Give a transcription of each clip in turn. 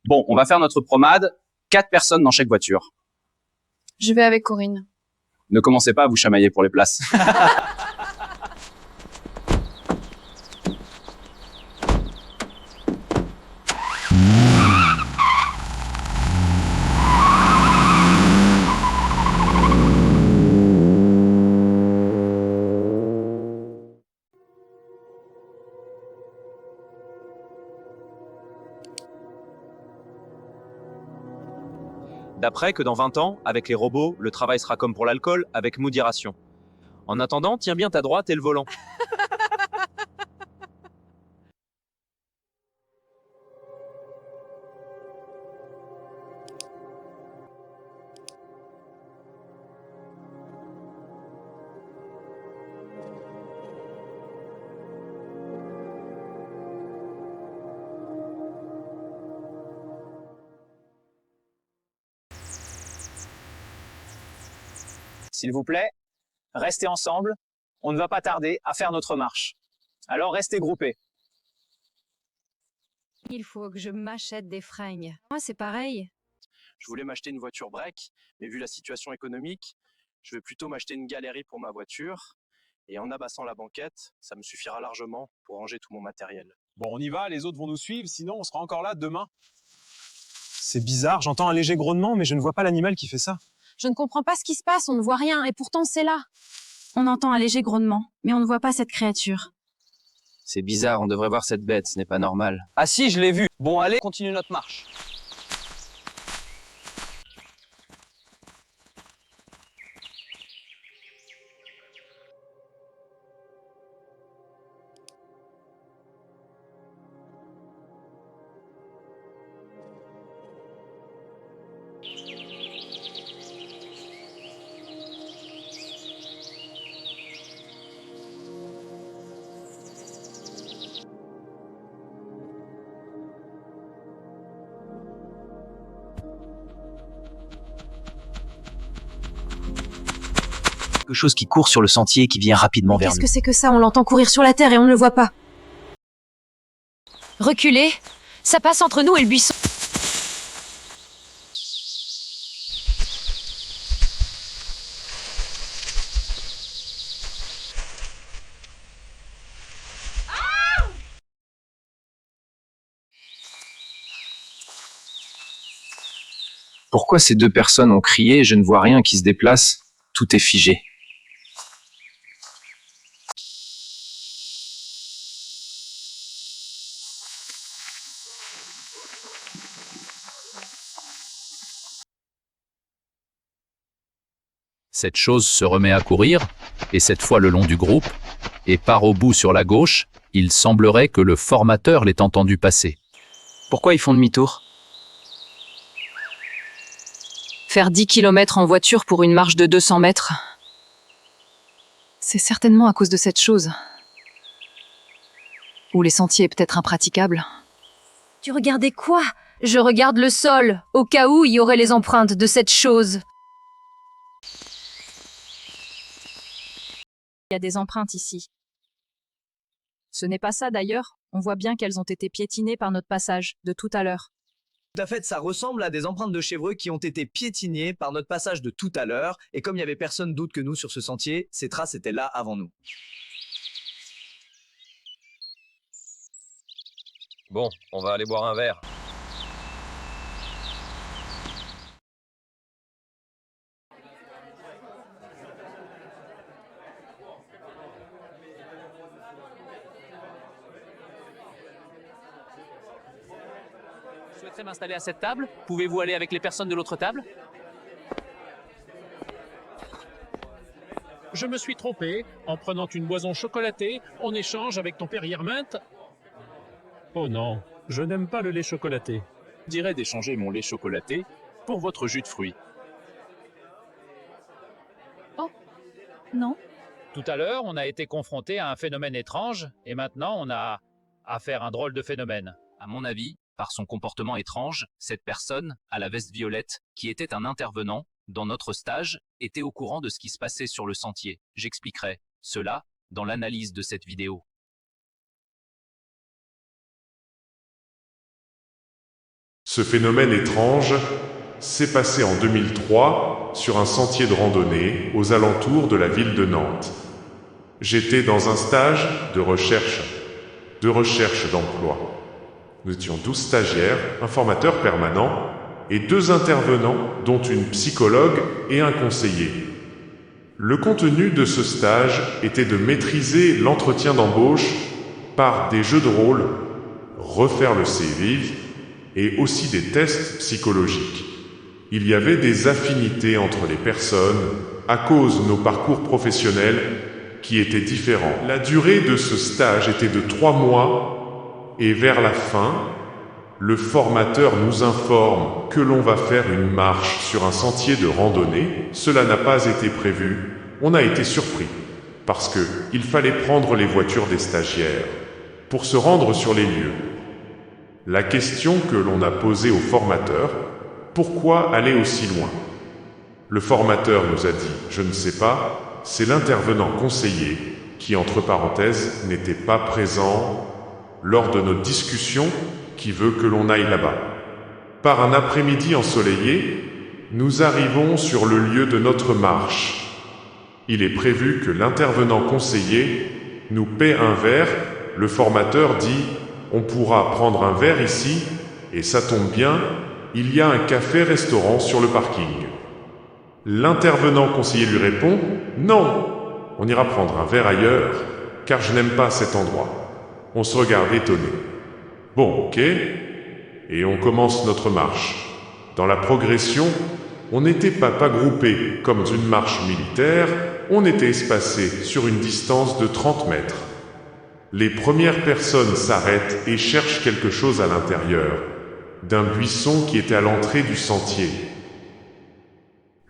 Bon, on va faire notre promenade. 4 personnes dans chaque voiture. Je vais avec Corinne. Ne commencez pas à vous chamailler pour les places. D'après que dans 20 ans, avec les robots, le travail sera comme pour l'alcool, avec modération. En attendant, tiens bien ta droite et le volant. S'il vous plaît, restez ensemble. On ne va pas tarder à faire notre marche. Alors restez groupés. Il faut que je m'achète des fringues. Moi, c'est pareil. Je voulais m'acheter une voiture break, mais vu la situation économique, je vais plutôt m'acheter une galerie pour ma voiture. Et en abaissant la banquette, ça me suffira largement pour ranger tout mon matériel. Bon, on y va, les autres vont nous suivre, sinon on sera encore là demain. C'est bizarre, j'entends un léger grognement, mais je ne vois pas l'animal qui fait ça. Je ne comprends pas ce qui se passe, on ne voit rien, et pourtant c'est là. On entend un léger grognement, mais on ne voit pas cette créature. C'est bizarre, on devrait voir cette bête, ce n'est pas normal. Ah si, je l'ai vu. Bon, allez, continue notre marche. Quelque chose qui court sur le sentier et qui vient rapidement vers Qu'est-ce nous. que c'est que ça? On l'entend courir sur la terre et on ne le voit pas. Reculez. Ça passe entre nous et le buisson. Pourquoi ces 2 personnes ont crié? Je ne vois rien qui se déplace. Tout est figé. Cette chose se remet à courir, et cette fois le long du groupe, et part au bout sur la gauche. Il semblerait que le formateur l'ait entendu passer. Pourquoi ils font demi-tour? Faire 10 km en voiture pour une marche de 200 mètres. C'est certainement à cause de cette chose. Ou les sentiers peut-être impraticables. Tu regardais quoi? Je regarde le sol, au cas où il y aurait les empreintes de cette chose. Il y a des empreintes ici. Ce n'est pas ça d'ailleurs, on voit bien qu'elles ont été piétinées par notre passage de tout à l'heure. Tout à fait, ça ressemble à des empreintes de chevreuil qui ont été piétinées par notre passage de tout à l'heure, et comme il y avait personne d'autre que nous sur ce sentier, ces traces étaient là avant nous. Bon, on va aller boire un verre. Je souhaiterais m'installer à cette table. Pouvez-vous aller avec les personnes de l'autre table? Je me suis trompé. En prenant une boisson chocolatée, on échange avec ton père Yermint. Oh non, je n'aime pas le lait chocolaté. Je dirais d'échanger mon lait chocolaté pour votre jus de fruits. Non? Tout à l'heure, on a été confronté à un phénomène étrange, et maintenant on a affaire à un drôle de phénomène. À mon avis, par son comportement étrange, cette personne, à la veste violette, qui était un intervenant dans notre stage, était au courant de ce qui se passait sur le sentier. J'expliquerai cela dans l'analyse de cette vidéo. Ce phénomène étrange s'est passé en 2003 sur un sentier de randonnée aux alentours de la ville de Nantes. J'étais dans un stage de recherche d'emploi. Nous étions 12 stagiaires, un formateur permanent et 2 intervenants, dont une psychologue et un conseiller. Le contenu de ce stage était de maîtriser l'entretien d'embauche par des jeux de rôle, refaire le CV et aussi des tests psychologiques. Il y avait des affinités entre les personnes à cause de nos parcours professionnels qui étaient différents. La durée de ce stage était de 3 mois et vers la fin, le formateur nous informe que l'on va faire une marche sur un sentier de randonnée. Cela n'a pas été prévu. On a été surpris parce que il fallait prendre les voitures des stagiaires pour se rendre sur les lieux. La question que l'on a posée au formateur, pourquoi aller aussi loin? Le formateur nous a dit, je ne sais pas, c'est l'intervenant conseiller qui, entre parenthèses, n'était pas présent lors de notre discussion qui veut que l'on aille là-bas. Par un après-midi ensoleillé, nous arrivons sur le lieu de notre marche. Il est prévu que l'intervenant conseiller nous paie un verre. Le formateur dit « On pourra prendre un verre ici, et ça tombe bien, il y a un café-restaurant sur le parking. » L'intervenant conseiller lui répond « Non, on ira prendre un verre ailleurs, car je n'aime pas cet endroit. » On se regarde étonné. Bon, ok, et on commence notre marche. Dans la progression, on n'était pas groupés comme une marche militaire, on était espacés sur une distance de 30 mètres. Les premières personnes s'arrêtent et cherchent quelque chose à l'intérieur d'un buisson qui était à l'entrée du sentier.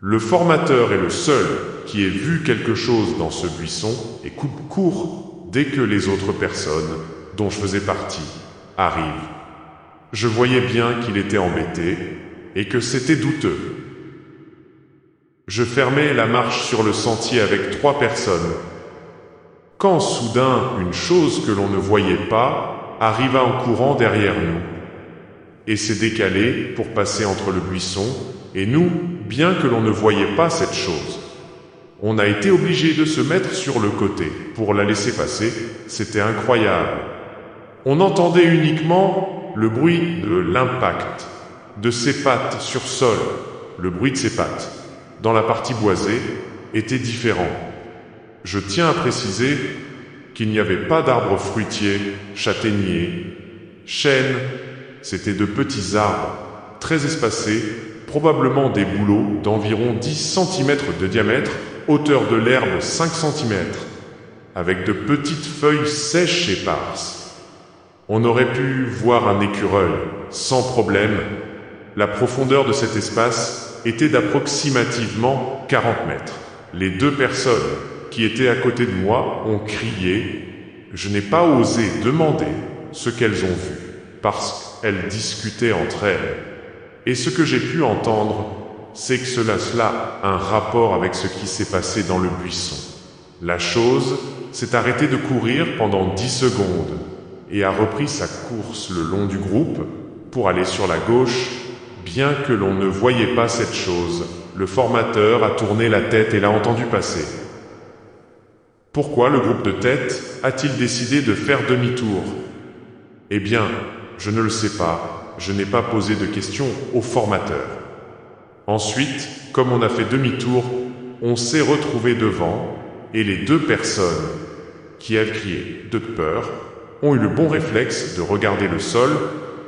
Le formateur est le seul qui ait vu quelque chose dans ce buisson et coupe court dès que les autres personnes, dont je faisais partie, arrivent. Je voyais bien qu'il était embêté et que c'était douteux. Je fermais la marche sur le sentier avec 3 personnes. Quand soudain, une chose que l'on ne voyait pas arriva en courant derrière nous et s'est décalée pour passer entre le buisson et nous, bien que l'on ne voyait pas cette chose. On a été obligé de se mettre sur le côté pour la laisser passer, c'était incroyable. On entendait uniquement le bruit de l'impact de ses pattes sur sol. Le bruit de ses pattes, dans la partie boisée, était différent. Je tiens à préciser qu'il n'y avait pas d'arbres fruitiers, châtaigniers, chênes, c'était de petits arbres, très espacés, probablement des bouleaux d'environ 10 cm de diamètre, hauteur de l'herbe 5 cm, avec de petites feuilles sèches éparses. On aurait pu voir un écureuil, sans problème. La profondeur de cet espace était d'approximativement 40 mètres. Les 2 personnes qui étaient à côté de moi ont crié. Je n'ai pas osé demander ce qu'elles ont vu, parce qu'elles discutaient entre elles. Et ce que j'ai pu entendre, c'est que cela a un rapport avec ce qui s'est passé dans le buisson. La chose s'est arrêtée de courir pendant 10 secondes et a repris sa course le long du groupe pour aller sur la gauche, bien que l'on ne voyait pas cette chose. Le formateur a tourné la tête et l'a entendu passer. Pourquoi le groupe de tête a-t-il décidé de faire demi-tour? Eh bien, je ne le sais pas. Je n'ai pas posé de questions au formateur. Ensuite, comme on a fait demi-tour, on s'est retrouvés devant, et les 2 personnes qui avaient crié de peur ont eu le bon réflexe de regarder le sol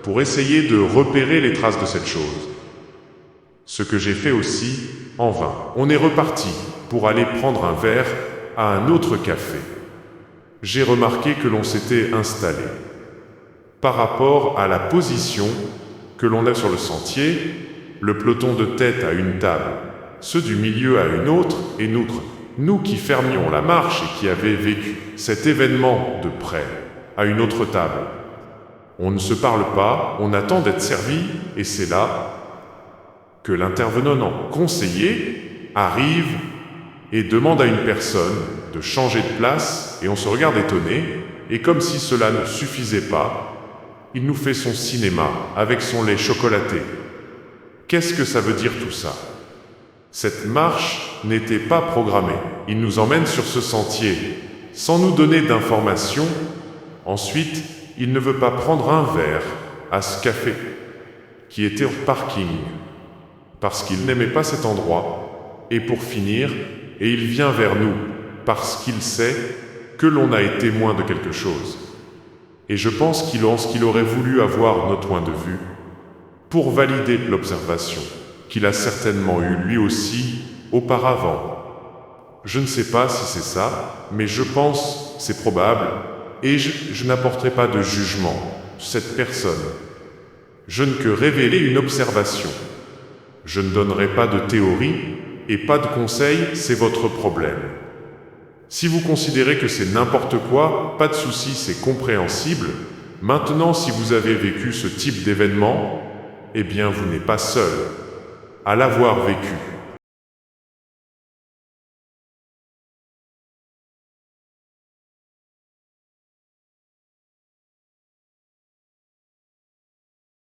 pour essayer de repérer les traces de cette chose. Ce que j'ai fait aussi, en vain. On est reparti pour aller prendre un verre à un autre café. J'ai remarqué que l'on s'était installé. Par rapport à la position que l'on a sur le sentier, le peloton de tête à une table, ceux du milieu à une autre, et nous qui fermions la marche et qui avions vécu cet événement de près, à une autre table. On ne se parle pas, on attend d'être servi, et c'est là que l'intervenant conseiller arrive et demande à une personne de changer de place, et on se regarde étonné, et comme si cela ne suffisait pas, Il nous fait son cinéma, avec son lait chocolaté. Qu'est-ce que ça veut dire tout ça? Cette marche n'était pas programmée. Il nous emmène sur ce sentier, sans nous donner d'informations. Ensuite, il ne veut pas prendre un verre à ce café, qui était au parking, parce qu'il n'aimait pas cet endroit. Et pour finir, il vient vers nous, parce qu'il sait que l'on a été témoin de quelque chose. Et je pense qu'il aurait voulu avoir notre point de vue, pour valider l'observation, qu'il a certainement eu lui aussi, auparavant. Je ne sais pas si c'est ça, mais je pense c'est probable, et je n'apporterai pas de jugement sur cette personne. Je ne que révéler une observation. Je ne donnerai pas de théorie, et pas de conseil, c'est votre problème. Si vous considérez que c'est n'importe quoi, pas de souci, c'est compréhensible. Maintenant, si vous avez vécu ce type d'événement, eh bien vous n'êtes pas seul à l'avoir vécu.